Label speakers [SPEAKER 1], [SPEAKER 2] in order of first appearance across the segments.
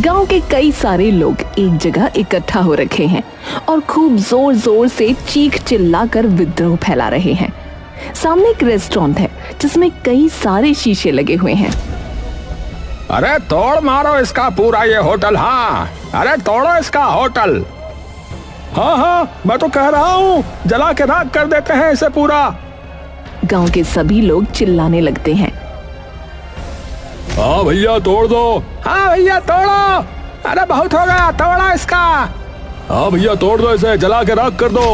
[SPEAKER 1] गांव के कई सारे लोग एक जगह इकट्ठा हो रखे हैं और खूब जोर जोर से चीख चिल्लाकर विद्रोह फैला रहे हैं। सामने एक रेस्टोरेंट है जिसमें कई सारे शीशे लगे हुए हैं।
[SPEAKER 2] अरे तोड़ मारो इसका पूरा ये होटल। हाँ, अरे तोड़ो इसका होटल। हाँ, मैं तो कह रहा हूँ जला के राख कर देते हैं इसे पूरा।
[SPEAKER 1] गांव के सभी लोग चिल्लाने लगते हैं।
[SPEAKER 2] हाँ भैया तोड़ दो। हाँ भैया तोड़ो। अरे बहुत हो गया, तोड़ो इसका। हाँ भैया तोड़ दो इसे, जला के राख कर दो।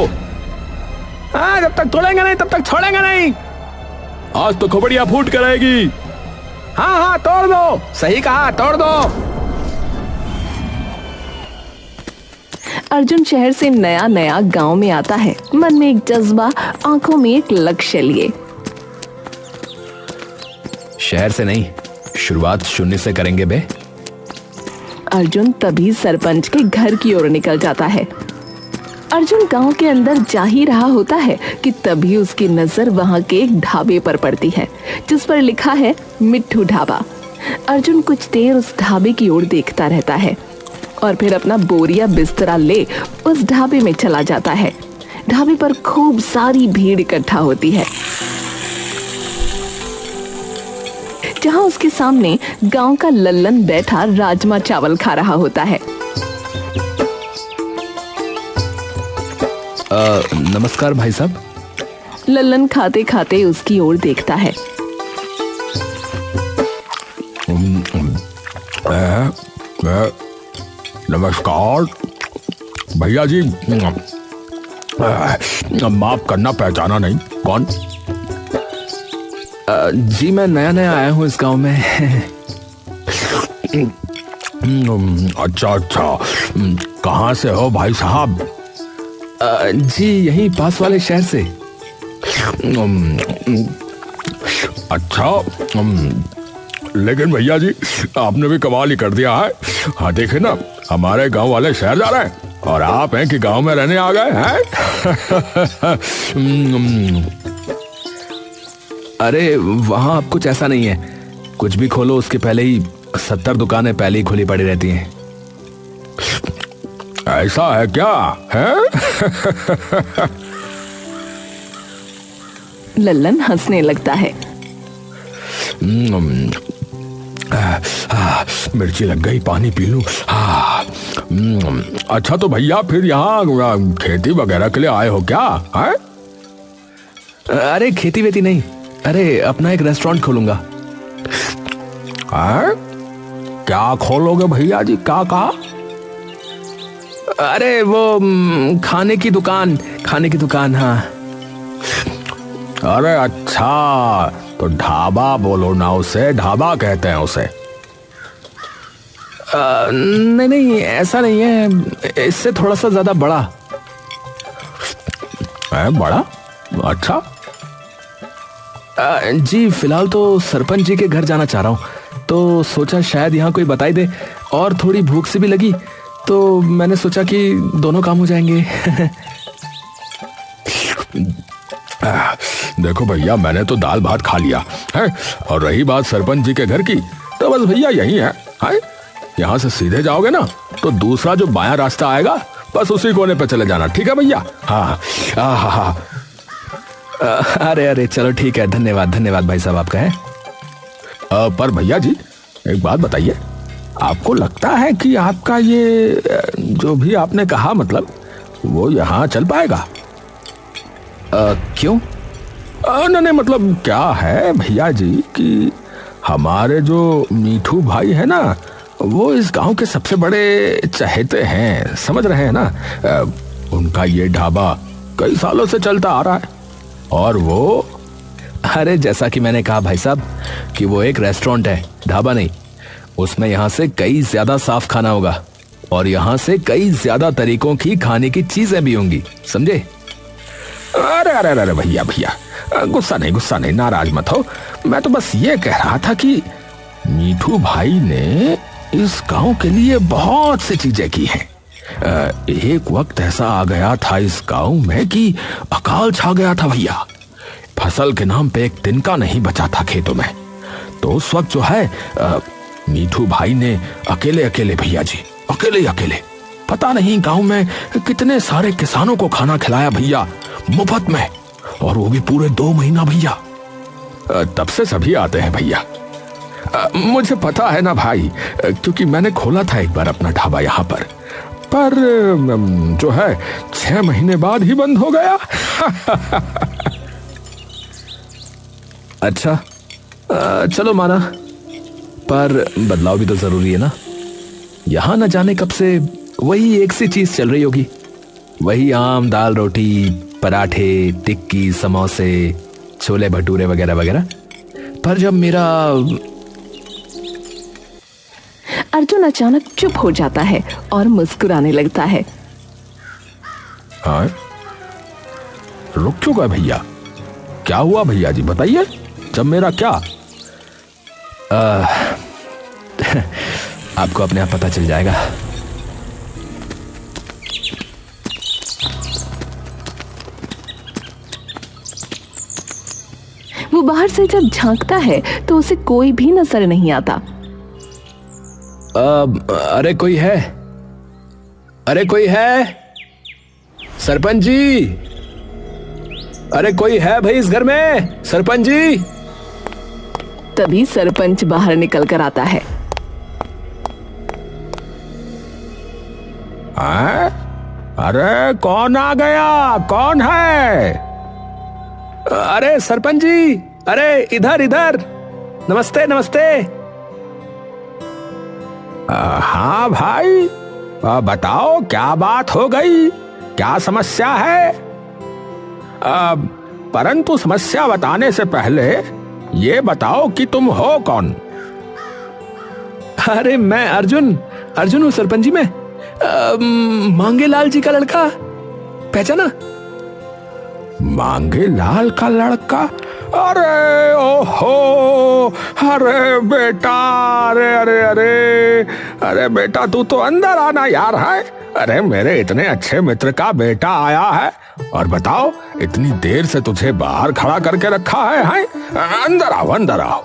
[SPEAKER 2] हाँ, जब तक तोड़ेंगे नहीं तब तक छोड़ेंगे नहीं। आज तो खोपड़ियाँ फूट कर आएगी। हाँ तोड़ दो, सही कहा, तोड़ दो।
[SPEAKER 1] अर्जुन शहर से नया नया गांव में आता है, मन में एक जज्बा, आंखों में एक लक्ष्य लिए।
[SPEAKER 2] शहर से नहीं, शुरुआत शून्य से करेंगे बे।
[SPEAKER 1] अर्जुन तभी सरपंच के घर की ओर निकल जाता है। अर्जुन गांव के अंदर जा ही रहा होता है कि तभी उसकी नजर वहां के एक ढाबे पर पड़ती है जिस पर लिखा है मिट्ठू ढाबा। अर्जुन कुछ देर उस ढाबे की ओर देखता रहता है और फिर अपना बोरिया बिस्तरा ले उस ढाबे में चला जाता है। ढाबे पर खूब सारी भीड़ इकट्ठा होती है जहां उसके सामने गांव का लल्लन बैठा राजमा चावल खा रहा होता है।
[SPEAKER 2] नमस्कार भाई साहब।
[SPEAKER 1] लल्लन खाते खाते उसकी ओर देखता है।
[SPEAKER 2] नमस्कार भैया जी, माफ करना पहचाना नहीं, कौन? जी मैं नया नया आया हूँ इस गांव में। अच्छा, कहाँ से हो भाई साहब? जी यहीं पास वाले शहर से। अच्छा, लेकिन भैया जी आपने भी कमाल ही कर दिया है। हाँ देखे ना, हमारे गांव वाले शहर जा रहे हैं और आप हैं कि गांव में रहने आ गए हैं। अरे वहां अब कुछ ऐसा नहीं है, कुछ भी खोलो उसके पहले ही 70 दुकानें पहले ही खुली पड़ी रहती हैं। ऐसा है क्या है?
[SPEAKER 1] लल्लन हंसने लगता है।
[SPEAKER 2] मिर्ची लग गई, पानी पी लूं। अच्छा तो भैया फिर यहाँ खेती वगैरह के लिए आए हो क्या है? अरे खेती वेती नहीं, अरे अपना एक रेस्टोरेंट खोलूंगा। क्या खोलोगे भैया जी, क्या कहा? अरे वो खाने की दुकान। हाँ। अरे अच्छा, तो ढाबा बोलो ना उसे, ढाबा कहते हैं उसे। नहीं ऐसा नहीं है, इससे थोड़ा सा ज्यादा बड़ा है। बड़ा? अच्छा। जी फिलहाल तो सरपंच जी के घर जाना चाह रहा हूँ, तो सोचा शायद यहाँ कोई बताई दे, और थोड़ी भूख से भी लगी तो मैंने सोचा कि दोनों काम हो जाएंगे। देखो भैया, मैंने तो दाल भात खा लिया है, और रही बात सरपंच जी के घर की, तो बस भैया यही है। यहाँ से सीधे जाओगे ना तो दूसरा जो बायां रास्ता आएगा, बस उसी कोने पे चले जाना, ठीक है भैया? हाँ। अरे चलो ठीक है, धन्यवाद भाई साहब आपका है। पर भैया जी एक बात बताइए, आपको लगता है कि आपका ये जो भी आपने कहा, मतलब वो यहाँ चल पाएगा? क्यों? नहीं मतलब क्या है भैया जी कि हमारे जो मीठू भाई है ना, वो इस गांव के सबसे बड़े चहेते हैं, समझ रहे हैं ना? उनका ये ढाबा कई सालों से चलता आ रहा है, और वो, अरे जैसा कि मैंने कहा भाई साहब कि वो एक रेस्टोरेंट है, ढाबा नहीं। उसमें यहाँ से कई ज्यादा साफ खाना होगा, और यहाँ से कई ज्यादा तरीकों की खाने की चीजें भी होंगी, समझे? अरे भैया गुस्सा नहीं, नाराज मत हो। मैं तो बस ये कह रहा था कि मीठू भाई ने इस गांव के लिए बहुत सी चीजें की हैं। एक वक्त ऐसा आ गया था इस गांव में कि अकाल छा गया था भैया। फसल के नाम पे एक तिनका नहीं बचा था खेतों में। तो उस वक्त जो है मीठू भाई ने अकेले अकेले, भैया जी, अकेले अकेले पता नहीं गांव में कितने सारे किसानों को खाना खिलाया भैया, मुफ्त में, और वो भी पूरे 2 महीना भैया। तब से सभी आते हैं भैया। मुझे पता है ना भाई, क्योंकि मैंने खोला था एक बार अपना ढाबा यहाँ पर जो है 6 महीने बाद ही बंद हो गया।
[SPEAKER 3] अच्छा, चलो माना, पर बदलाव भी तो जरूरी है ना। यहां न जाने कब से वही एक सी चीज चल रही होगी, वही आम दाल रोटी पराठे टिक्की समोसे छोले भटूरे वगैरह वगैरह। पर जब मेरा
[SPEAKER 1] अर्जुन अचानक चुप हो जाता है और मुस्कुराने लगता है।
[SPEAKER 2] हाँ, रुक क्यों गए भैया? क्या हुआ भैया जी, बताइए। जब मेरा क्या?
[SPEAKER 3] आपको अपने आप पता चल जाएगा।
[SPEAKER 1] वो बाहर से जब झांकता है तो उसे कोई भी नजर नहीं आता।
[SPEAKER 3] अरे कोई है, अरे कोई है, सरपंच जी, अरे कोई है भाई इस घर में, सरपंच जी।
[SPEAKER 1] तभी सरपंच बाहर निकल कर आता है।
[SPEAKER 2] अरे कौन आ गया, कौन है?
[SPEAKER 3] अरे सरपंच जी, अरे इधर इधर, नमस्ते नमस्ते।
[SPEAKER 2] हाँ भाई, बताओ क्या बात हो गई, क्या समस्या है? परंतु समस्या बताने से पहले ये बताओ कि तुम हो कौन?
[SPEAKER 3] अरे मैं अर्जुन, अर्जुन हूँ सरपंच जी। मैं मांगेलाल जी का लड़का, पहचाना?
[SPEAKER 2] मांगेलाल का लड़का? अरे ओहो, अरे बेटा, अरे अरे अरे अरे बेटा, तू तो अंदर आना यार है। अरे मेरे इतने अच्छे मित्र का बेटा आया है, और बताओ इतनी देर से तुझे बाहर खड़ा करके रखा है? अंदर आओ, अंदर आओ।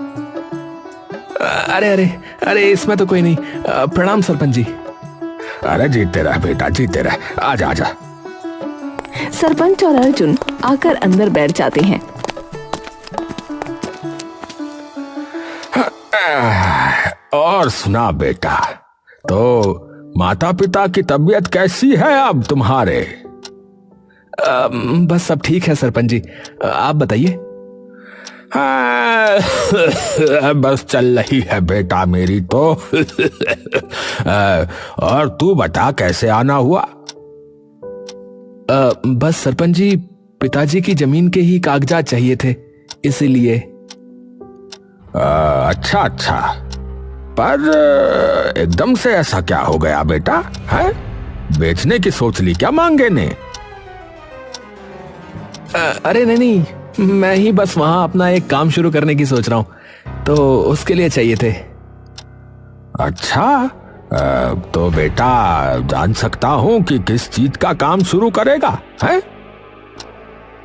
[SPEAKER 3] अरे अरे अरे इसमें तो कोई नहीं। प्रणाम सरपंच जी।
[SPEAKER 2] अरे जीते रह बेटा, जीते रह, आजा आजा।
[SPEAKER 1] सरपंच और अर्जुन आकर अंदर बैठ जाते हैं।
[SPEAKER 2] और सुना बेटा, तो माता पिता की तबीयत कैसी है अब तुम्हारे?
[SPEAKER 3] बस सब ठीक है सरपंच जी, आप बताइए।
[SPEAKER 2] बस चल रही है बेटा मेरी तो। और तू बता कैसे आना हुआ?
[SPEAKER 3] बस सरपंच जी, पिताजी की जमीन के ही कागजात चाहिए थे, इसीलिए।
[SPEAKER 2] अच्छा अच्छा, पर एकदम से ऐसा क्या हो गया बेटा? है बेचने की सोच ली क्या मांगे ने?
[SPEAKER 3] अरे नहीं नहीं, मैं ही बस वहां अपना एक काम शुरू करने की सोच रहा हूं, तो उसके लिए चाहिए थे।
[SPEAKER 2] अच्छा, तो बेटा जान सकता हूं कि किस चीज का काम शुरू करेगा? है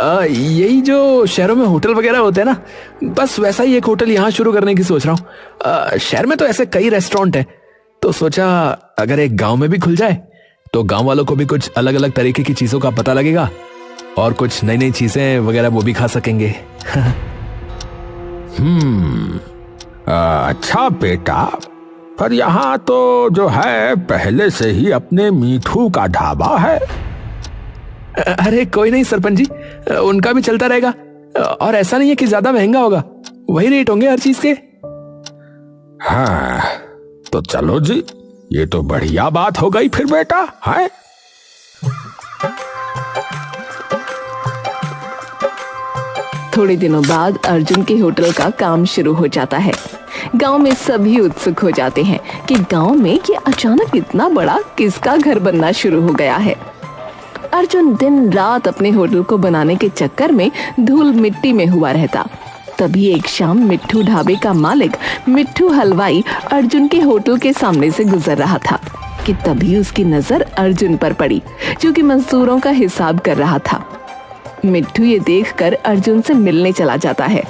[SPEAKER 3] यही जो शहरों में होटल वगैरह होते हैं ना, बस वैसा ही एक होटल यहाँ शुरू करने की सोच रहा हूँ। शहर में तो ऐसे कई रेस्टोरेंट हैं, तो सोचा अगर एक गांव में भी खुल जाए तो गांव वालों को भी कुछ अलग अलग तरीके की चीजों का पता लगेगा, और कुछ नई नई चीजें वगैरह वो भी खा सकेंगे।
[SPEAKER 2] अच्छा बेटा, पर यहाँ तो जो है पहले से ही अपने मीठू का ढाबा है।
[SPEAKER 3] अरे कोई नहीं सरपंच जी, उनका भी चलता रहेगा, और ऐसा नहीं है कि ज्यादा महंगा होगा, वही रेट होंगे हर चीज के।
[SPEAKER 2] हाँ तो चलो जी, ये तो बढ़िया बात हो गई फिर बेटा। है
[SPEAKER 1] थोड़े दिनों बाद अर्जुन के होटल का काम शुरू हो जाता है। गांव में सभी उत्सुक हो जाते हैं कि गांव में ये अचानक इतना बड़ा किसका घर बनना शुरू हो गया है। अर्जुन दिन रात अपने होटल को बनाने के चक्कर में धूल मिट्टी में हुआ रहता। तभी एक शाम मिट्ठू ढाबे का मालिक मिट्ठू हलवाई अर्जुन के होटल के सामने से गुजर रहा था कि तभी उसकी नजर अर्जुन पर पड़ी, जो कि मजदूरों का हिसाब कर रहा था। मिट्ठू ये देखकर अर्जुन से मिलने चला जाता है।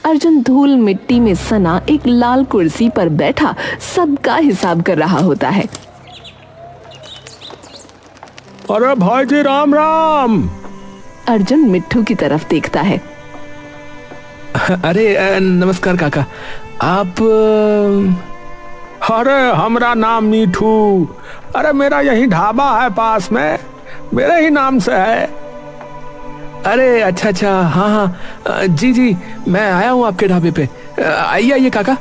[SPEAKER 1] अर्जुन धूल मिट्टी में सना एक लाल कुर्सी पर बैठा सबका हिसाब कर रहा होता है।
[SPEAKER 2] अरे भाई जी राम राम।
[SPEAKER 1] अर्जुन मिट्ठू की तरफ देखता है।
[SPEAKER 3] अरे नमस्कार काका, आप
[SPEAKER 2] अरे हमरा नाम मीठू। अरे मेरा यही ढाबा है पास में, मेरे ही नाम से है।
[SPEAKER 3] अरे अच्छा अच्छा, हाँ हाँ जी जी, मैं आया हूँ आपके ढाबे पे। आइए आइए काका।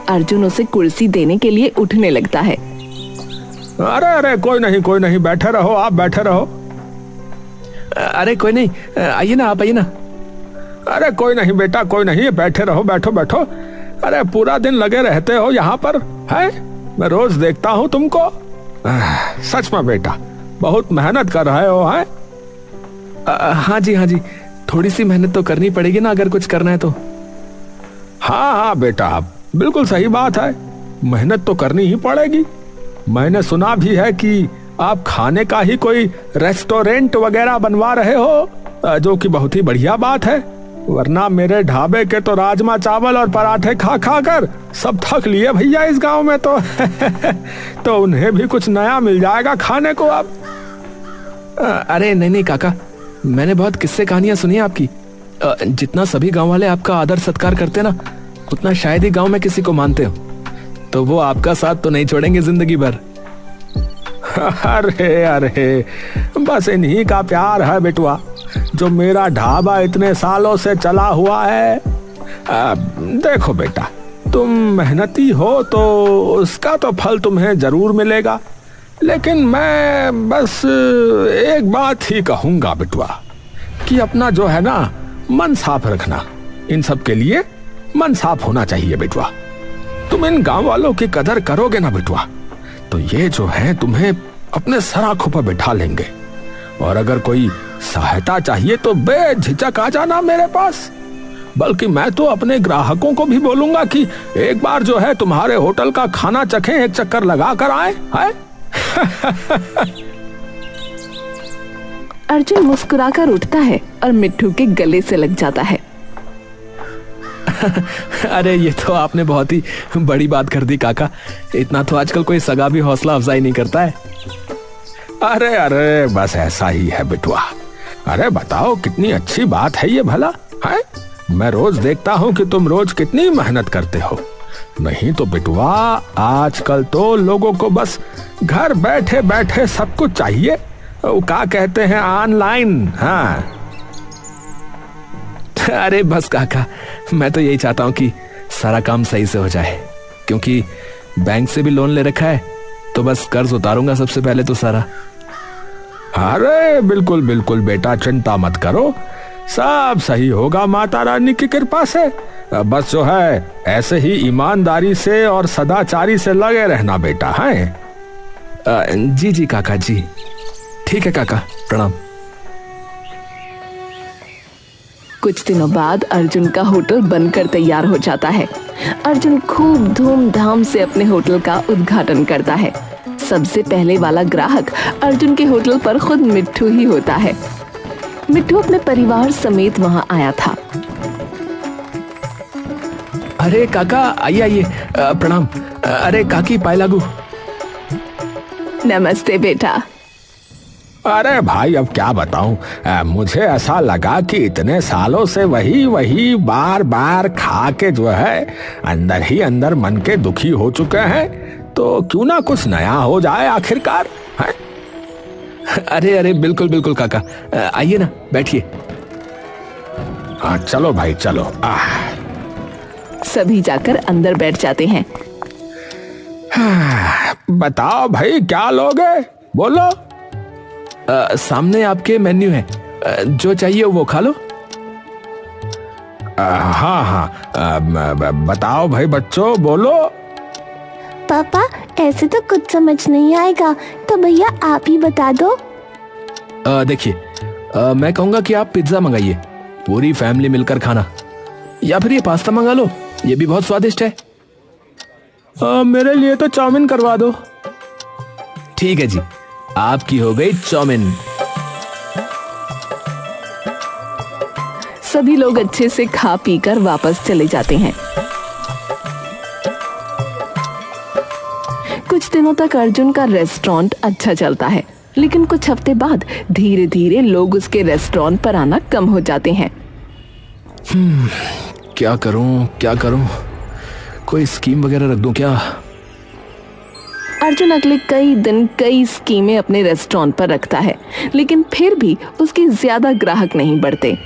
[SPEAKER 1] अर्जुन उसे कुर्सी देने के लिए उठने लगता है।
[SPEAKER 2] अरे अरे कोई नहीं, बैठे रहो, आप बैठे रहो।
[SPEAKER 3] अरे कोई नहीं, आइए ना, आप आइए ना।
[SPEAKER 2] अरे कोई नहीं बेटा, कोई नहीं, बैठे रहो, बैठो बैठो। अरे पूरा दिन लगे रहते हो यहाँ पर, है? मैं रोज देखता हूँ तुमको। सच में बेटा बहुत मेहनत कर रहे हो, है?
[SPEAKER 3] हाँ जी, थोड़ी सी मेहनत तो करनी पड़ेगी ना अगर कुछ करना है तो।
[SPEAKER 2] हाँ बेटा, बिल्कुल सही बात है, मेहनत तो करनी ही पड़ेगी। मैंने सुना भी है कि आप खाने का ही कोई रेस्टोरेंट वगैरह बनवा रहे हो, जो कि बहुत ही बढ़िया बात है। वरना मेरे ढाबे के तो राजमा चावल और पराठे खा खा कर सब थक लिए भैया इस गांव में तो तो उन्हें भी कुछ नया मिल जाएगा खाने को अब।
[SPEAKER 3] अरे नहीं काका, मैंने बहुत किस्से कहानियां सुनी है आपकी। जितना सभी गांव वाले आपका आदर सत्कार करते ना, उतना शायद ही गांव में किसी को मानते हो। तो वो आपका साथ तो नहीं छोड़ेंगे जिंदगी भर।
[SPEAKER 2] अरे अरे बस इन्हीं का प्यार है बेटुआ, जो मेरा ढाबा इतने सालों से चला हुआ है। देखो बेटा, तुम मेहनती हो तो उसका तो फल तुम्हें जरूर मिलेगा, लेकिन मैं बस एक बात ही कहूंगा बेटुआ कि अपना जो है ना मन साफ रखना। इन सब के लिए मन साफ होना चाहिए बेटुआ। तुम इन गांव वालों की कदर करोगे ना बेटुआ, तो ये जो है तुम्हें अपने सर आंखों पर बिठा लेंगे। और अगर कोई सहायता चाहिए तो बेझिझक आ जाना मेरे पास। बल्कि मैं तो अपने ग्राहकों को भी बोलूंगा कि एक बार जो है तुम्हारे होटल का खाना चखें, एक चक्कर लगा कर आए, है?
[SPEAKER 1] अर्जुन मुस्कुराकर उठता है और मिट्ठू के गले से लग जाता है।
[SPEAKER 3] अरे ये तो आपने बहुत ही बड़ी बात कर दी काका, इतना तो आजकल कोई सगा भी हौसला अफजाई नहीं करता है।
[SPEAKER 2] अरे अरे बस ऐसा ही है बेटुआ। अरे बताओ कितनी अच्छी बात है ये भला, है? मैं रोज देखता हूँ कि तुम रोज कितनी मेहनत करते हो। नहीं तो बेटुआ आजकल तो लोगों को बस घर बैठे बैठे सब कुछ चाहिए, वो क्या कहते हैं ऑनलाइन। हाँ
[SPEAKER 3] अरे बस काका, मैं तो यही चाहता हूँ कि सारा काम सही से हो जाए, क्योंकि बैंक से भी लोन ले रखा है, तो बस कर्ज उतारूंगा सबसे पहले तो सारा।
[SPEAKER 2] अरे बिल्कुल बिल्कुल बेटा, चिंता मत करो, सब सही होगा माता रानी की कृपा से। बस जो है ऐसे ही ईमानदारी से और सदाचारी से लगे रहना बेटा, है?
[SPEAKER 3] जी जी काका जी, ठीक है काका, प्रणाम।
[SPEAKER 1] कुछ दिनों बाद अर्जुन का होटल बनकर तैयार हो जाता है। अर्जुन खूब धूमधाम से अपने होटल का उद्घाटन करता है। सबसे पहले वाला ग्राहक अर्जुन के होटल पर खुद मिट्ठू ही होता है। मिट्ठू अपने परिवार समेत वहां आया था।
[SPEAKER 3] अरे काका आइए आइए, प्रणाम। अरे काकी पाए लागू।
[SPEAKER 1] नमस्ते बेटा।
[SPEAKER 2] अरे भाई अब क्या बताऊं, मुझे ऐसा लगा कि इतने सालों से वही वही बार बार खा के जो है अंदर ही अंदर मन के दुखी हो चुके हैं, तो क्यों ना कुछ नया हो जाए आखिरकार, है?
[SPEAKER 3] अरे अरे बिल्कुल बिल्कुल काका, आइए ना, बैठिए।
[SPEAKER 2] चलो भाई चलो।
[SPEAKER 1] सभी जाकर अंदर बैठ जाते हैं।
[SPEAKER 2] बताओ भाई क्या लोगे, बोलो।
[SPEAKER 3] सामने आपके मेन्यू है, जो चाहिए वो खा लो।
[SPEAKER 2] हाँ हाँ, बताओ भाई बच्चों, बोलो।
[SPEAKER 4] पापा ऐसे तो कुछ समझ नहीं आएगा, तो भैया आप ही बता दो।
[SPEAKER 3] देखिए, मैं कहूँगा कि आप पिज्जा मंगाइए, पूरी फैमिली मिलकर खाना, या फिर ये पास्ता मंगा लो, ये भी बहुत स्वादिष्ट है।
[SPEAKER 2] मेरे लिए तो चाउमीन करवा दो।
[SPEAKER 3] ठीक है जी, आपकी हो गई चाउमीन।
[SPEAKER 1] सभी लोग अच्छे से खा पी कर वापस चले जाते हैं। कुछ दिनों तक अर्जुन का रेस्टोरेंट अच्छा चलता है, लेकिन कुछ हफ्ते बाद धीरे धीरे लोग उसके रेस्टोरेंट पर आना कम हो जाते हैं।
[SPEAKER 3] क्या करूं? कोई स्कीम वगैरह रख दूं क्या?
[SPEAKER 1] अर्जुन अगले कई दिन कई स्कीमें अपने रेस्टोरेंट पर रखता है, लेकिन फिर भी उसके ज्यादा ग्राहक नहीं बढ़ते।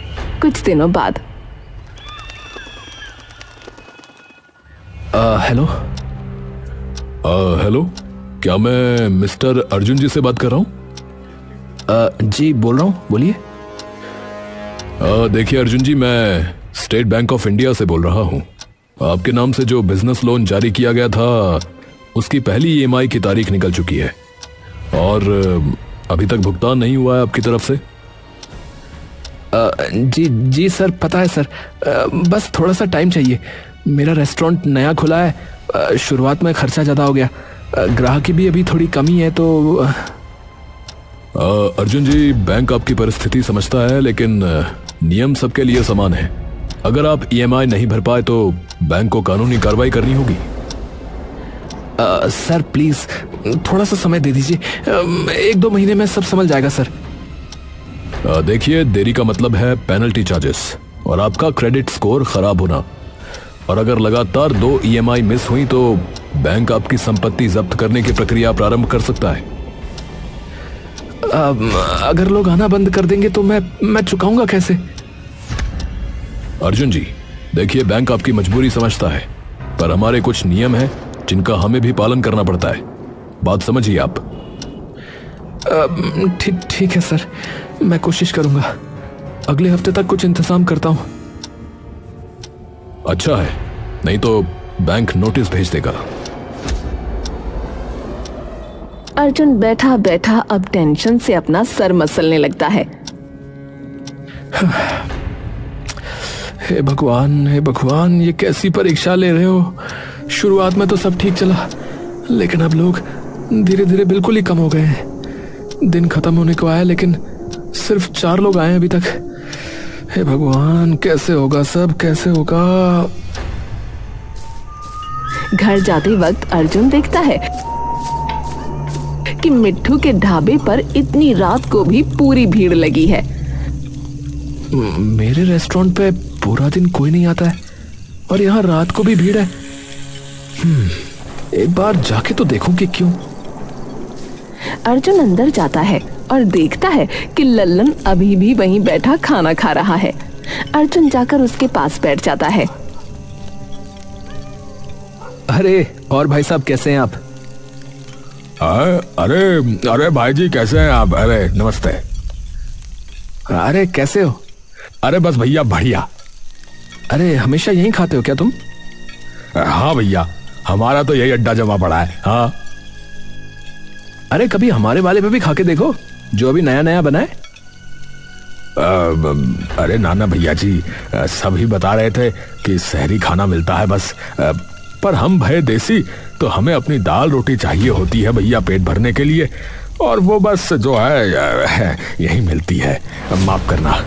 [SPEAKER 1] कुछ दिनों बाद
[SPEAKER 3] हेलो,
[SPEAKER 2] क्या मैं मिस्टर अर्जुन जी से बात कर रहा हूँ?
[SPEAKER 3] जी बोल रहा हूँ, बोलिए।
[SPEAKER 2] देखिए अर्जुन जी, मैं स्टेट बैंक ऑफ इंडिया से बोल रहा हूँ। आपके नाम से जो बिजनेस लोन जारी किया गया था, उसकी पहली ईएमआई की तारीख निकल चुकी है और अभी तक भुगतान नहीं हुआ है आपकी तरफ से।
[SPEAKER 3] जी सर, पता है सर, बस थोड़ा सा टाइम चाहिए। मेरा रेस्टोरेंट नया खुला है, शुरुआत में खर्चा ज़्यादा हो गया, ग्राहकी भी अभी थोड़ी कमी है तो।
[SPEAKER 2] अर्जुन जी, बैंक आपकी परिस्थिति समझता है, लेकिन नियम सबके लिए समान है। अगर आप ईएमआई नहीं भर पाए तो बैंक को कानूनी कार्रवाई करनी होगी।
[SPEAKER 3] सर प्लीज थोड़ा सा समय दे दीजिए, 1-2 महीने में सब समझ जाएगा सर।
[SPEAKER 2] देखिए, देरी का मतलब है पेनल्टी चार्जेस और आपका क्रेडिट स्कोर खराब होना। और अगर लगातार 2 ईएमआई मिस हुई तो बैंक आपकी संपत्ति जब्त करने की प्रक्रिया प्रारंभ कर सकता है।
[SPEAKER 3] अगर लोग आना बंद कर देंगे तो मैं चुकाऊंगा कैसे?
[SPEAKER 2] अर्जुन जी, देखिए, बैंक आपकी मजबूरी समझता है, पर हमारे कुछ नियम हैं जिनका हमें भी पालन करना पड़ता है। बात समझिए आप।
[SPEAKER 3] ठीक है सर, मैं कोशिश करूंगा। अगले हफ्ते तक कुछ इंतजाम करता हूं।
[SPEAKER 2] अच्छा है, नहीं तो बैंक नोटिस भेज देगा।
[SPEAKER 1] अर्जुन बैठा बैठा अब टेंशन से अपना सर मसलने लगता है।
[SPEAKER 3] हे भगवान, ये कैसी परीक्षा ले रहे हो? शुरुआत में तो सब ठीक चला, लेकिन अब लोग धीरे धीरे बिल्कुल ही कम हो गए हैं। दिन खत्म होने को आया, लेकिन सिर्फ 4 लोग आए अभी तक। हे भगवान, कैसे होगा सब, कैसे होगा?
[SPEAKER 1] घर जाते वक्त अर्जुन देखता है कि मिट्ठू के ढाबे पर इतनी रात को भी पूरी भीड़ लगी है।
[SPEAKER 3] मेरे रेस्टोरेंट पे पूरा दिन कोई नहीं आता है और यहाँ रात को भी भीड़ है। एक बार जाके तो देखूं कि क्यों।
[SPEAKER 1] अर्जुन अंदर जाता है और देखता है कि लल्लन अभी भी वहीं बैठा खाना खा रहा है। अर्जुन जाकर उसके पास बैठ जाता है।
[SPEAKER 3] अरे और भाई साहब, कैसे हैं आप?
[SPEAKER 2] अरे भाई जी, कैसे हैं आप? अरे नमस्ते।
[SPEAKER 3] अरे कैसे हो?
[SPEAKER 2] अरे बस भैया, बढ़िया।
[SPEAKER 3] अरे हमेशा यहीं खाते हो क्या तुम?
[SPEAKER 2] हाँ भैया, हमारा तो यही अड्डा जमा पड़ा है। हाँ।
[SPEAKER 3] अरे कभी हमारे वाले पे भी खा के देखो, जो अभी नया नया बना है।
[SPEAKER 2] अरे नाना भैया जी, सभी बता रहे थे कि शहरी खाना मिलता है बस, पर हम भय देसी, तो हमें अपनी दाल रोटी चाहिए होती है भैया पेट भरने के लिए, और वो बस जो है यही मिलती है। माफ करना।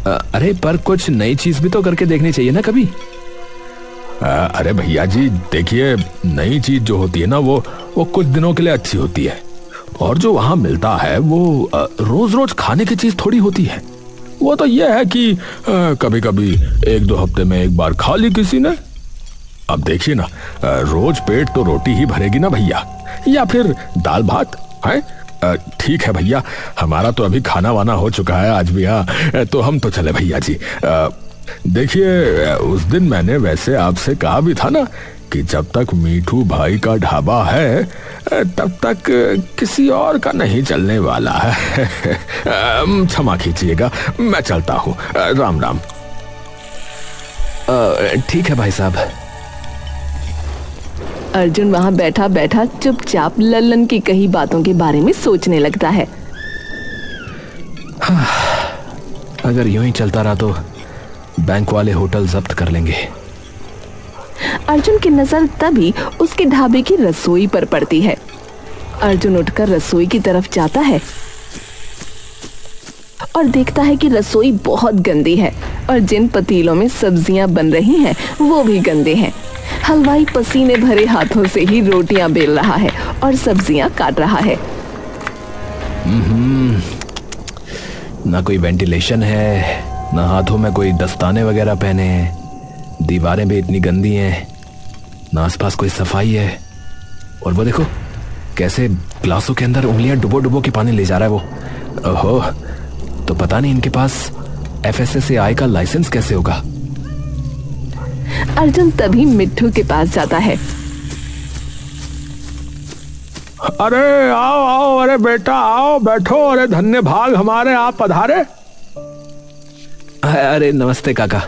[SPEAKER 3] अरे पर कुछ नई चीज भी तो करके देखनी चाहिए ना कभी।
[SPEAKER 2] अरे भैया जी, देखिए, नई चीज जो होती है ना, वो कुछ दिनों के लिए अच्छी होती है, और जो वहां मिलता है वो रोज रोज खाने की चीज थोड़ी होती है। वो तो ये है कि कभी कभी 1-2 हफ्ते में एक बार खा ली किसी ने। अब देखिए ना, रोज पेट तो रोटी ही भरेगी ना भैया, या फिर दाल भात है। ठीक है भैया, हमारा तो अभी खाना वाना हो चुका है आज भी। हाँ, तो हम तो चले भैया जी। देखिए, उस दिन मैंने वैसे आपसे कहा भी था ना कि जब तक मीठू भाई का ढाबा है तब तक किसी और का नहीं चलने वाला है। क्षमा कीजिएगा, मैं चलता हूँ। राम राम।
[SPEAKER 3] ठीक है भाई साहब।
[SPEAKER 1] अर्जुन वहां बैठा बैठा चुपचाप लल्लन की कही बातों के बारे में सोचने लगता है।
[SPEAKER 3] अगर यूं ही चलता रहा तो बैंक वाले होटल जब्त कर लेंगे।
[SPEAKER 1] अर्जुन की नजर तभी उसके ढाबे की रसोई पर पड़ती है। अर्जुन उठकर रसोई की तरफ जाता है और देखता है कि रसोई बहुत गंदी है और जिन पतीलों में सब्जियां बन रही हैं वो भी गंदे हैं। हलवाई पसीने भरे हाथों से ही रोटियां बेल रहा है और सब्जियां काट रहा है।
[SPEAKER 3] ना कोई वेंटिलेशन है, ना हाथों में कोई दस्ताने वगैरह पहने हैं, दीवारें भी इतनी गंदी हैं, ना आसपास कोई सफाई है। और वो देखो कैसे ग्लासों के अंदर उंगलियां डुबो डुबो के पानी ले जा रहा है वो। ओहो, तो पता नहीं इनके पास FSSAI का लाइसेंस कैसे होगा।
[SPEAKER 1] अर्जुन तभी मिट्ठू के पास जाता है।
[SPEAKER 2] अरे आओ आओ, अरे बेटा आओ, बैठो, अरे धन्य भाग हमारे, आप पधारे।
[SPEAKER 3] अरे नमस्ते काका।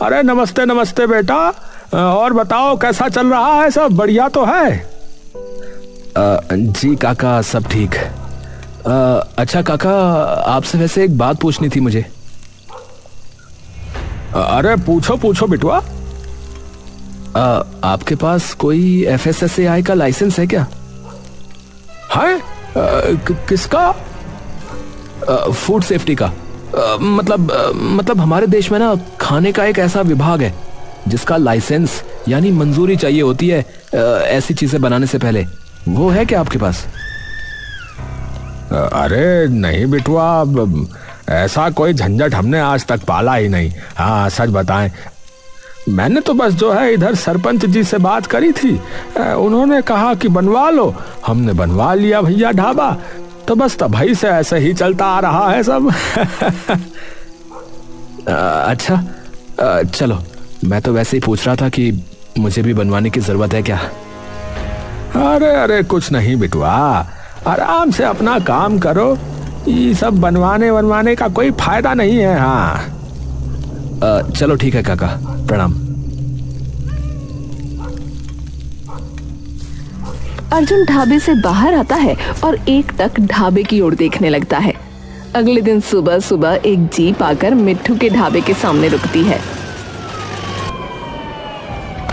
[SPEAKER 2] अरे नमस्ते नमस्ते बेटा, और बताओ कैसा चल रहा है, सब बढ़िया तो है?
[SPEAKER 3] जी काका सब ठीक। अच्छा काका, आपसे वैसे एक बात पूछनी थी मुझे।
[SPEAKER 2] अरे पूछो पूछो बिटुआ।
[SPEAKER 3] आपके पास कोई FSSAI का लाइसेंस है क्या?
[SPEAKER 2] है? किसका?
[SPEAKER 3] फूड सेफ्टी का। मतलब हमारे देश में ना खाने का एक ऐसा विभाग है जिसका लाइसेंस यानी मंजूरी चाहिए होती है ऐसी चीजें बनाने से पहले। वो है क्या आपके पास?
[SPEAKER 2] अरे नहीं बिटुआ, ऐसा कोई झंझट हमने आज तक पाला ही नहीं। हाँ सच बताएं, मैंने तो बस जो है इधर सरपंच जी से बात करी थी, उन्होंने कहा कि बनवा लो, हमने बनवा लिया भैया ढाबा, तो बस तभी से ऐसे ही चलता आ रहा है सब।
[SPEAKER 3] अच्छा, चलो मैं तो वैसे ही पूछ रहा था कि मुझे भी बनवाने की जरूरत है क्या।
[SPEAKER 2] अरे अरे कुछ नहीं बिटुआ, आराम से अपना काम करो, ये सब बनवाने का कोई फायदा नहीं है। हाँ
[SPEAKER 3] चलो ठीक है काका, प्रणाम।
[SPEAKER 1] अर्जुन ढाबे से बाहर आता है और एकटक ढाबे की ओर देखने लगता है। अगले दिन सुबह सुबह एक जीप आकर मिट्ठू के ढाबे के सामने रुकती है।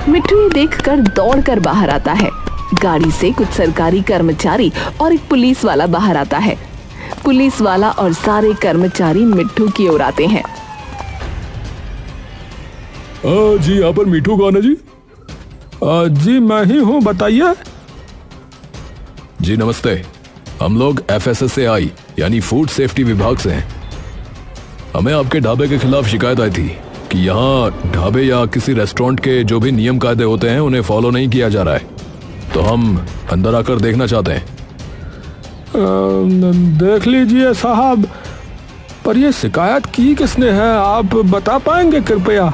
[SPEAKER 1] मिट्ठू ये देखकर दौड़कर बाहर आता है। गाड़ी से कुछ सरकारी कर्मचारी और एक पुलिस वाला बाहर आता है। पुलिस वाला और सारे कर्मचारी मिट्ठू की ओर आते हैं।
[SPEAKER 2] जी यहाँ पर मिट्ठू कौन है जी? जी मैं ही हूँ, बताइए।
[SPEAKER 3] जी नमस्ते, हम लोग FSSAI यानी फूड सेफ्टी विभाग से हैं। हमें आपके ढाबे के खिलाफ शिकायत आई थी कि यहाँ ढाबे या किसी रेस्टोरेंट के जो भी नियम कायदे होते हैं उन्हें फॉलो नहीं किया जा रहा है, तो हम अंदर आकर देखना चाहते हैं।
[SPEAKER 2] देख लीजिए साहब, पर ये शिकायत की किसने है, आप बता पाएंगे कृपया?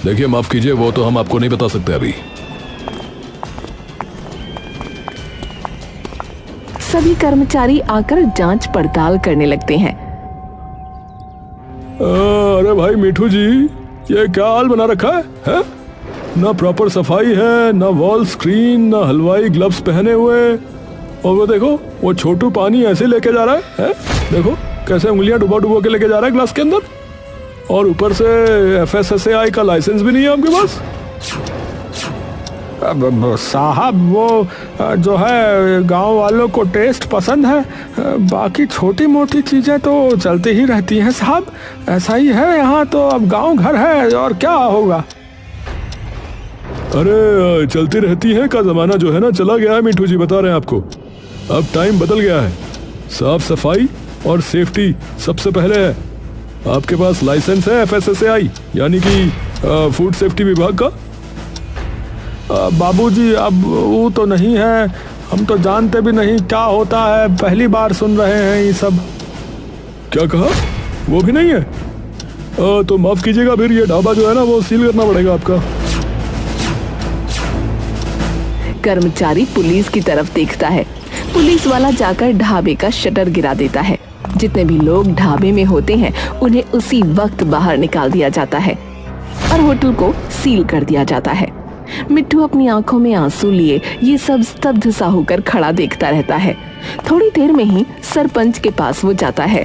[SPEAKER 3] देखिए माफ कीजिए, वो तो हम आपको नहीं बता सकते अभी।
[SPEAKER 1] सभी कर्मचारी आकर जांच पड़ताल करने लगते हैं।
[SPEAKER 2] अरे भाई मिठू जी, ये क्या हाल बना रखा है? ना प्रॉपर सफाई है, ना वॉल स्क्रीन, ना हलवाई ग्लव्स पहने हुए, और वो देखो वो छोटू पानी ऐसे लेके जा रहा है? देखो कैसे उंगलियां डुबा डुबा के लेके जा रहा है ग्लास के अंदर, और ऊपर से FSSAI का लाइसेंस भी नहीं है आपके पास। साहब वो जो है गांव वालों को टेस्ट पसंद है, बाकी छोटी मोटी चीजें तो चलती ही रहती हैं साहब, ऐसा ही है यहाँ तो, अब गांव घर है और क्या होगा। अरे चलती रहती है का जमाना जो है ना चला गया है मिठू जी, बता रहे हैं आपको, अब टाइम बदल गया है। साफ सफाई और सेफ्टी सबसे पहले है। आपके पास लाइसेंस है FSSAI यानी कि फूड सेफ्टी विभाग का? बाबूजी अब वो तो नहीं है, हम तो जानते भी नहीं क्या होता है, पहली बार सुन रहे हैं ये सब। क्या कहा? वो भी नहीं है? तो माफ कीजिएगा, फिर ये ढाबा जो है ना वो सील करना पड़ेगा आपका।
[SPEAKER 1] कर्मचारी पुलिस की तरफ देखता है। पुलिस वाला जाकर ढाबे का शटर गिरा देता है। जितने भी लोग ढाबे में होते हैं उन्हें उसी वक्त बाहर निकाल दिया जाता है और होटल को सील कर दिया जाता है। मिट्ठू अपनी आंखों में आंसू लिए ये सब स्तब्ध सा होकर खड़ा देखता रहता है। थोड़ी देर में ही सरपंच के पास वो जाता है।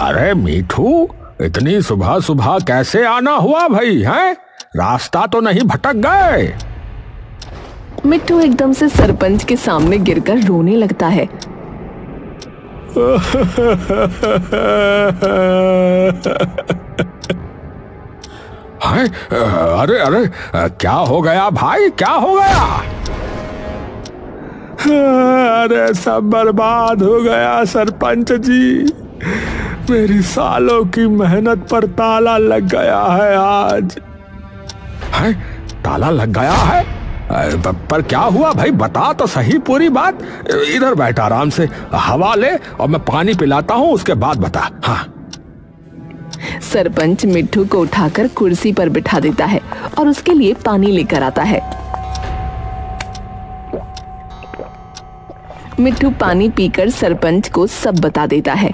[SPEAKER 2] अरे मिठू, इतनी सुबह सुबह कैसे आना हुआ भाई? हैं, रास्ता तो नहीं भटक गए?
[SPEAKER 1] मिट्टू एकदम से सरपंच के सामने गिरकर रोने लगता है।
[SPEAKER 2] हाय, अरे अरे, क्या हो गया भाई, क्या हो गया? अरे सब बर्बाद हो गया सरपंच जी, मेरी सालों की मेहनत पर ताला लग गया है आज। है? ताला लग गया है? पर क्या हुआ भाई, बता तो सही पूरी बात। इधर बैठ आराम से, हवा ले और मैं पानी पिलाता हूँ, उसके बाद बता। हाँ।
[SPEAKER 1] सरपंच मिट्टू को उठाकर कुर्सी पर बिठा देता है और उसके लिए पानी लेकर आता है। मिट्टू पानी पीकर सरपंच को सब बता देता है।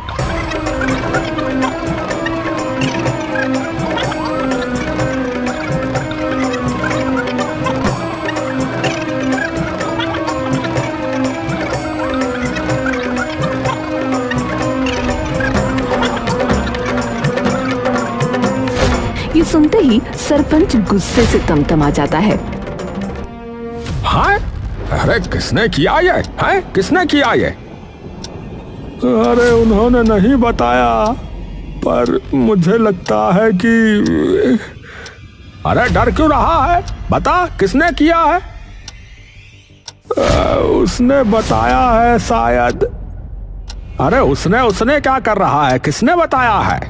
[SPEAKER 1] ये सुनते ही सरपंच गुस्से से तमतमा जाता है।
[SPEAKER 2] हाँ? अरे किसने किया ये? है? किसने किया ये? अरे उन्होंने नहीं बताया, पर मुझे लगता है कि... अरे डर क्यों रहा है, बता किसने किया है? उसने बताया है शायद। अरे उसने क्या कर रहा है, किसने बताया है?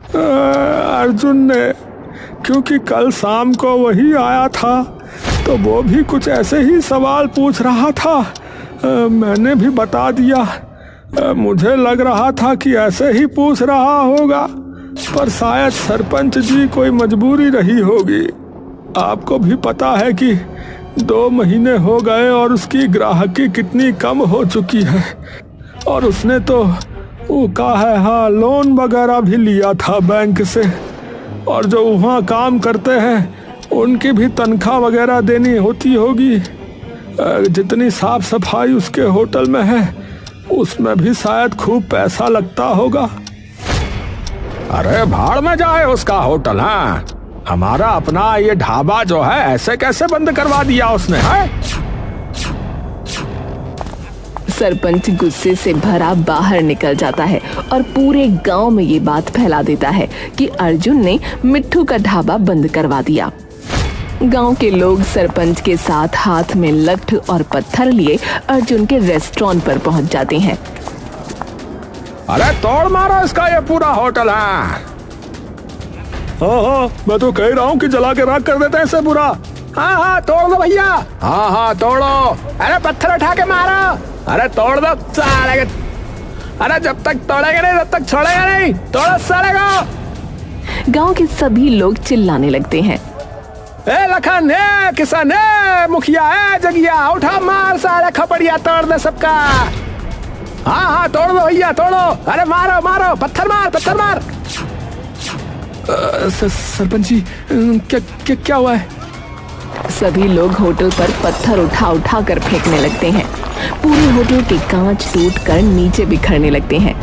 [SPEAKER 2] अर्जुन ने, क्योंकि कल शाम को वही आया था तो वो भी कुछ ऐसे ही सवाल पूछ रहा था। मैंने भी बता दिया। मुझे लग रहा था कि ऐसे ही पूछ रहा होगा, पर शायद सरपंच जी कोई मजबूरी रही होगी। आपको भी पता है कि 2 महीने हो गए और उसकी ग्राहकी कितनी कम हो चुकी है, और उसने तो वो कहा है, हाँ, लोन वगैरह भी लिया था बैंक से, और जो वहाँ काम करते हैं उनकी भी तनख्वाह वगैरह देनी होती होगी। जितनी साफ सफाई उसके होटल में है उसमें भी शायद खूब पैसा लगता होगा। अरे भाड़ में जाए उसका होटल। हाँ, हमारा अपना ये ढाबा जो है ऐसे कैसे बंद करवा दिया उसने? है?
[SPEAKER 1] सरपंच गुस्से से भरा बाहर निकल जाता है और पूरे गांव में ये बात फैला देता है कि अर्जुन ने मिट्टू का ढाबा बंद करवा दिया। गांव के लोग सरपंच के साथ हाथ में लठ और पत्थर लिए अर्जुन के रेस्टोरेंट पर पहुंच जाते हैं।
[SPEAKER 2] अरे तोड़ मारो इसका ये पूरा होटल। है? हाँ, मैं तो कह रहा हूँ कि जला के राख कर देते हैं इसे पूरा। हाँ, तोड़ दो भैया। हाँ, तोड़ो। अरे पत्थर उठा के मारो। अरे तोड़ दो साले। अरे जब तक तोड़ेगा नहीं तब तक छोड़ेगा नहीं, तोड़ो साले को।
[SPEAKER 1] गांव के सभी लोग चिल्लाने लगते हैं।
[SPEAKER 2] ए लखन, ए किसान, ए मुखिया, ए जगिया, उठा मार साले, खपड़िया तोड़ दे सबका। हाँ, तोड़ दो भैया, तोड़ो। अरे मारो मारो, पत्थर मार, पत्थर मार।
[SPEAKER 3] सरपंच जी, क्या हुआ है?
[SPEAKER 1] सभी लोग होटल पर पत्थर उठा कर फेंकने लगते हैं। पूरे होटल के कांच टूटकर नीचे बिखरने लगते हैं।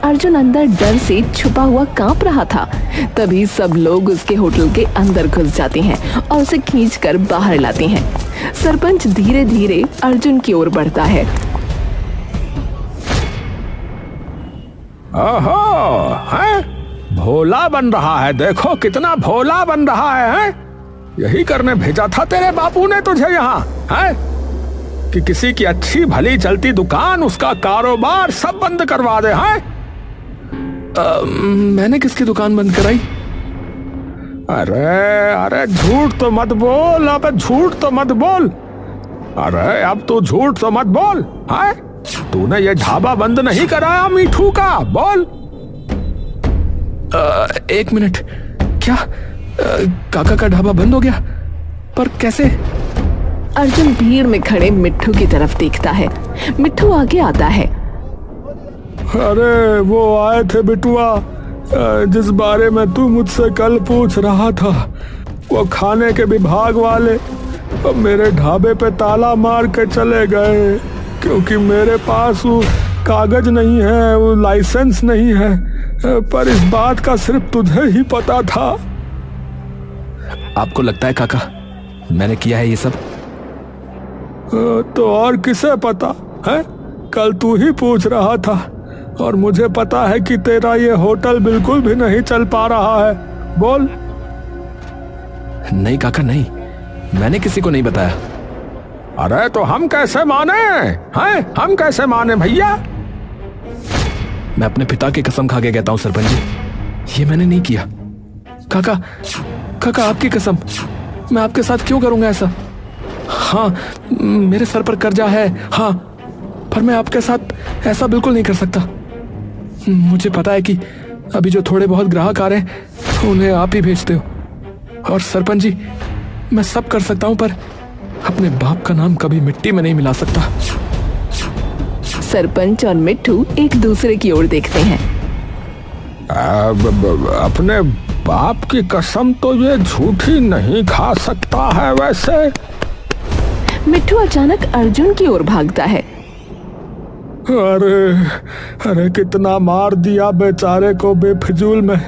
[SPEAKER 1] अर्जुन अंदर डर से छुपा हुआ कांप रहा था। तभी सब लोग उसके होटल के अंदर घुस जाते हैं और उसे खींचकर बाहर लाते हैं। सरपंच धीरे धीरे अर्जुन की ओर बढ़ता है।
[SPEAKER 2] ओहो, है? भोला बन रहा है, देखो कितना भोला बन रहा है? यही करने भेजा था तेरे बापू ने तुझे यहाँ, है? कि किसी की अच्छी भली चलती दुकान, उसका कारोबार सब बंद करवा दे। हैं?
[SPEAKER 3] मैंने किसकी दुकान बंद कराई?
[SPEAKER 2] अरे झूठ तो मत बोल, अब झूठ तो मत बोल। अरे अब तू झूठ तो मत बोल। है? तूने ये ढाबा बंद नहीं कराया मीठू का, बोल।
[SPEAKER 3] 1 मिनट, क्या काका का ढाबा बंद हो गया? पर कैसे?
[SPEAKER 1] अर्जुन भीड़ में खड़े मिट्टू की तरफ देखता है। मिट्टू आगे आता है।
[SPEAKER 2] अरे वो आए थे बिटुआ, जिस बारे में तू मुझसे कल पूछ रहा था। वो खाने के विभाग वाले अब मेरे ढाबे पे ताला मार के चले गए, क्योंकि मेरे पास वो कागज नहीं है, वो लाइसेंस नहीं है। पर इस बात का सिर्फ तुझे ही पता था।
[SPEAKER 3] आपको लगता है काका मैंने किया है ये सब?
[SPEAKER 2] तो और किसे पता है? कल तू ही पूछ रहा था और मुझे पता है कि तेरा ये होटल बिल्कुल भी नहीं चल पा रहा है। बोल।
[SPEAKER 3] नहीं काका नहीं, मैंने किसी को नहीं बताया।
[SPEAKER 2] अरे तो हम कैसे माने हैं? हम कैसे माने भैया?
[SPEAKER 3] मैं अपने पिता की कसम खा के कहता हूं सरपंच जी, ये मैंने नहीं किया। काका काका आपकी कसम, मैं आपके साथ क्यों करूंगा ऐसा? हाँ मेरे सर पर कर्जा है, हाँ, पर मैं आपके साथ ऐसा बिल्कुल नहीं कर सकता। मुझे पता है कि अभी जो थोड़े बहुत ग्राहक आ रहे हैं उन्हें आप ही भेजते हो। और सरपंच जी, मैं सब कर सकता हूं पर अपने बाप का नाम कभी मिट्टी में नहीं मिला सकता।
[SPEAKER 1] सरपंच और मिट्ठू एक दूसरे की ओर देखते हैं।
[SPEAKER 2] अपने बाप की कसम तो ये झूठी नहीं खा सकता है वैसे।
[SPEAKER 1] मिट्ठू अचानक अर्जुन की ओर भागता है।
[SPEAKER 2] अरे अरे कितना मार दिया बेचारे को बेफिजूल में,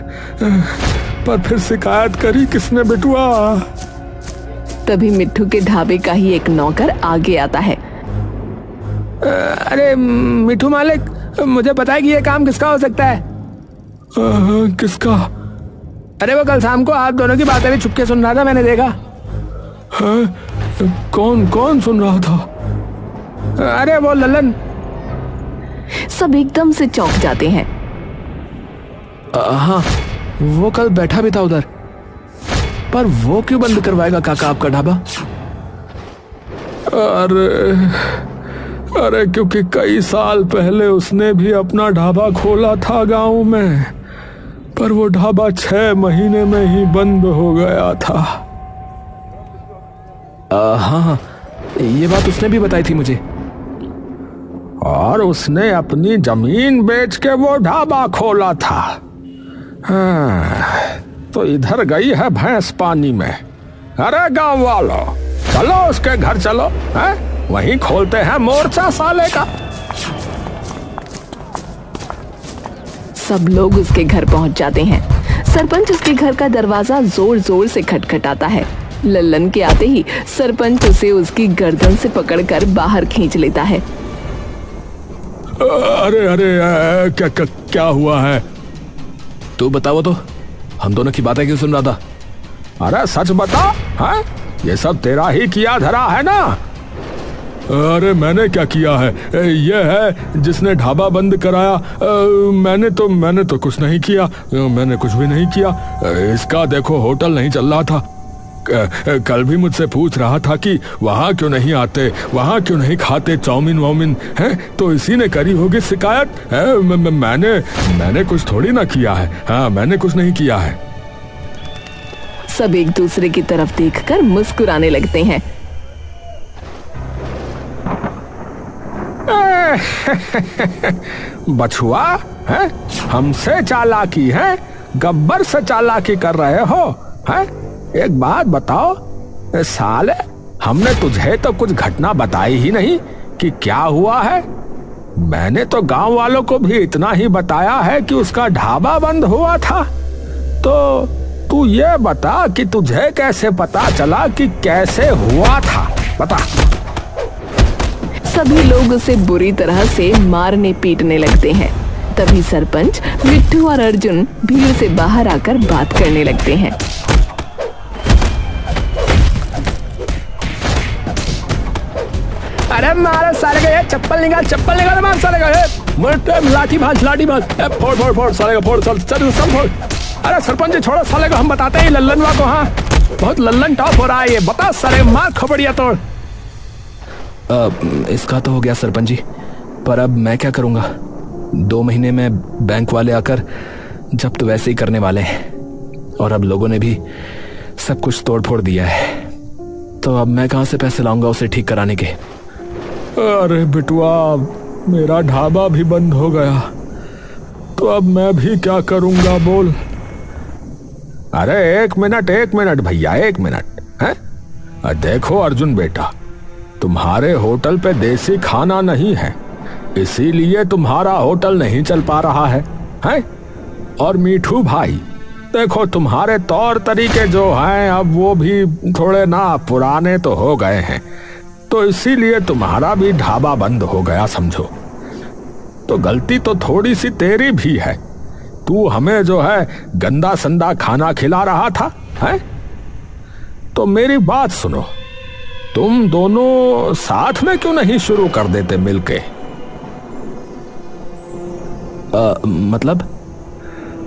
[SPEAKER 2] पर फिर शिकायत करी किसने बिटुआ?
[SPEAKER 1] तभी मिट्ठू के ढाबे का ही एक नौकर आगे आता है।
[SPEAKER 3] अरे मिट्ठू मालिक, मुझे पता है कि ये काम किसका हो सकता है।
[SPEAKER 2] किसका?
[SPEAKER 3] अरे वो कल शाम को आप दोनों की बातें भी छुपके सुन रहा था, मैंने देखा।
[SPEAKER 2] कौन कौन सुन रहा था?
[SPEAKER 3] अरे वो ललन।
[SPEAKER 1] सब एकदम से चौंक जाते हैं।
[SPEAKER 3] हाँ, वो कल बैठा भी था उधर, पर वो क्यों बंद करवाएगा काका आपका ढाबा?
[SPEAKER 2] अरे क्योंकि कई साल पहले उसने भी अपना ढाबा खोला था गांव में, पर वो ढाबा 6 महीने में ही बंद हो गया था।
[SPEAKER 3] हाँ, ये बात उसने भी बताई थी मुझे।
[SPEAKER 2] और उसने अपनी जमीन बेच के वो ढाबा खोला था। तो इधर गई है भैंस पानी में। अरे गांव वालों, चलो उसके घर चलो, वहीं खोलते हैं मोर्चा साले का।
[SPEAKER 1] सब लोग उसके घर पहुंच जाते हैं। सरपंच उसके घर का दरवाजा जोर जोर से खटखटाता है। लल्लन के आते ही सरपंच उसे उसकी गर्दन से पकड़कर बाहर खींच लेता है।
[SPEAKER 2] अरे अरे क्या हुआ है?
[SPEAKER 3] तू बताओ तो, हम दोनों की बातें क्यों सुन रहा था?
[SPEAKER 2] अरे सच बता, है ये सब तेरा ही किया धरा है ना? अरे मैंने क्या किया है? ये है जिसने ढाबा बंद कराया। मैंने तो कुछ नहीं किया, मैंने कुछ भी नहीं किया। इसका देखो होटल नहीं चल रहा था। कल भी मुझसे पूछ रहा था कि वहाँ क्यों नहीं आते, वहाँ क्यों नहीं खाते चाउमीन वाउमीन, है तो इसी ने करी होगी शिकायत। मैंने कुछ थोड़ी ना किया है। हाँ, मैंने कुछ नहीं किया है।
[SPEAKER 1] सब एक दूसरे की तरफ देखकर मुस्कुराने लगते हैं।
[SPEAKER 2] बछुआ, है हमसे चालाकी है, गब्बर से चालाकी कर रहे हो, है? एक बात बताओ साले, हमने तुझे तो कुछ घटना बताई ही नहीं कि क्या हुआ है। मैंने तो गांव वालों को भी इतना ही बताया है कि उसका ढाबा बंद हुआ था। तो तू ये बता कि तुझे कैसे पता चला कि कैसे हुआ था, बता।
[SPEAKER 1] सभी लोग उसे बुरी तरह से मारने पीटने लगते हैं। तभी सरपंच, मिट्ठू और अर्जुन भीड़ से बाहर आकर बात करने लगते हैं।
[SPEAKER 3] अरे मारे साले का, ये चप्पल निकाल मार साले का, लाठी भाज फोड़ साले का, फोड़ सब फोड़। अरे सरपंच जी छोड़ो साले को, हम बताते हैं लल्लनवा को। हाँ, बहुत लल्लन टॉप हो रहा है ये, बता साले मार खबड़िया तोड़। इसका तो हो गया सरपंच जी, पर अब मैं क्या करूंगा? 2 महीने में बैंक वाले आकर जब्त वैसे ही करने वाले हैं, और अब लोगों ने भी सब कुछ तोड़ फोड़ दिया है। तो अब मैं कहां से पैसे लाऊंगा उसे ठीक कराने के?
[SPEAKER 2] अरे बिटुआ, मेरा ढाबा भी बंद हो गया, तो अब मैं भी क्या करूंगा बोल। अरे एक मिनट भैया, 1 मिनट है। देखो अर्जुन बेटा, तुम्हारे होटल पे देसी खाना नहीं है, इसीलिए तुम्हारा होटल नहीं चल पा रहा है? और मीठू भाई, देखो तुम्हारे तौर तरीके जो हैं अब वो भी थोड़े ना पुराने तो हो गए हैं। तो इसीलिए तुम्हारा भी ढाबा बंद हो गया समझो। तो गलती तो थोड़ी सी तेरी भी है। तू हमें जो है गंदा संदा खाना खिला रहा था, है? तो मेरी बात सुनो, तुम दोनों साथ में क्यों नहीं शुरू कर देते मिलके?
[SPEAKER 3] मतलब?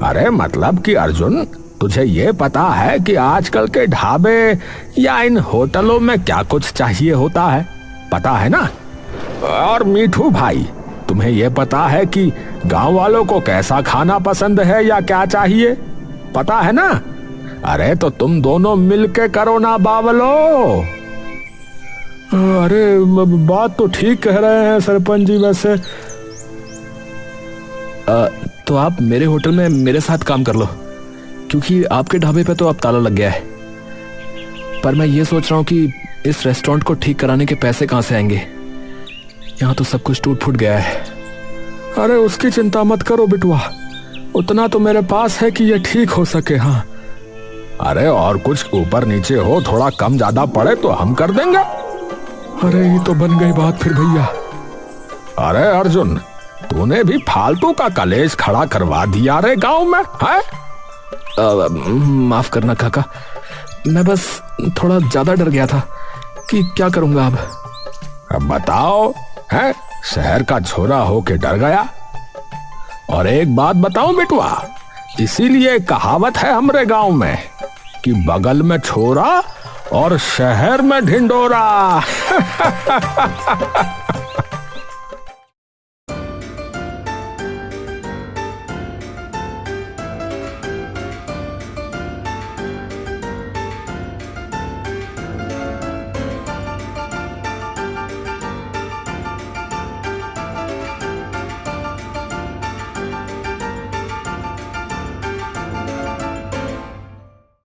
[SPEAKER 2] अरे मतलब कि अर्जुन, तुझे ये पता है कि आजकल के ढाबे या इन होटलों में क्या कुछ चाहिए होता है, पता है ना? और मीठू भाई, तुम्हें ये पता है कि गांव वालों को कैसा खाना पसंद है या क्या चाहिए, पता है ना? अरे तो तुम दोनों मिलके करो ना बावलो।
[SPEAKER 5] अरे बात तो ठीक कह रहे हैं सरपंच जी। वैसे
[SPEAKER 3] तो आप मेरे होटल में मेरे साथ काम कर लो, क्योंकि आपके ढाबे पे तो अब ताला लग गया है। पर मैं ये सोच रहा हूँ कि इस रेस्टोरेंट को ठीक कराने के पैसे कहाँ से आएंगे? यहाँ तो सब कुछ टूट फूट गया है।
[SPEAKER 5] अरे उसकी चिंता मत करो बिटुआ, उतना तो मेरे पास है कि ये ठीक हो सके। हाँ,
[SPEAKER 2] अरे और कुछ ऊपर नीचे हो, थोड़ा कम ज्यादा पड़े तो हम कर देंगे।
[SPEAKER 5] अरे ये तो बन गई बात फिर भैया।
[SPEAKER 2] अरे अर्जुन, तूने भी फालतू का कलेश खड़ा करवा दिया रे गांव में, है?
[SPEAKER 3] माफ करना काका, मैं बस थोड़ा ज्यादा डर गया था कि क्या करूंगा अब।
[SPEAKER 2] अब बताओ, है? शहर का छोरा होके डर गया? और एक बात बताऊं बेटवा, इसीलिए कहावत है हमरे गांव में कि बगल में छोरा और शहर में ढिंडोरा।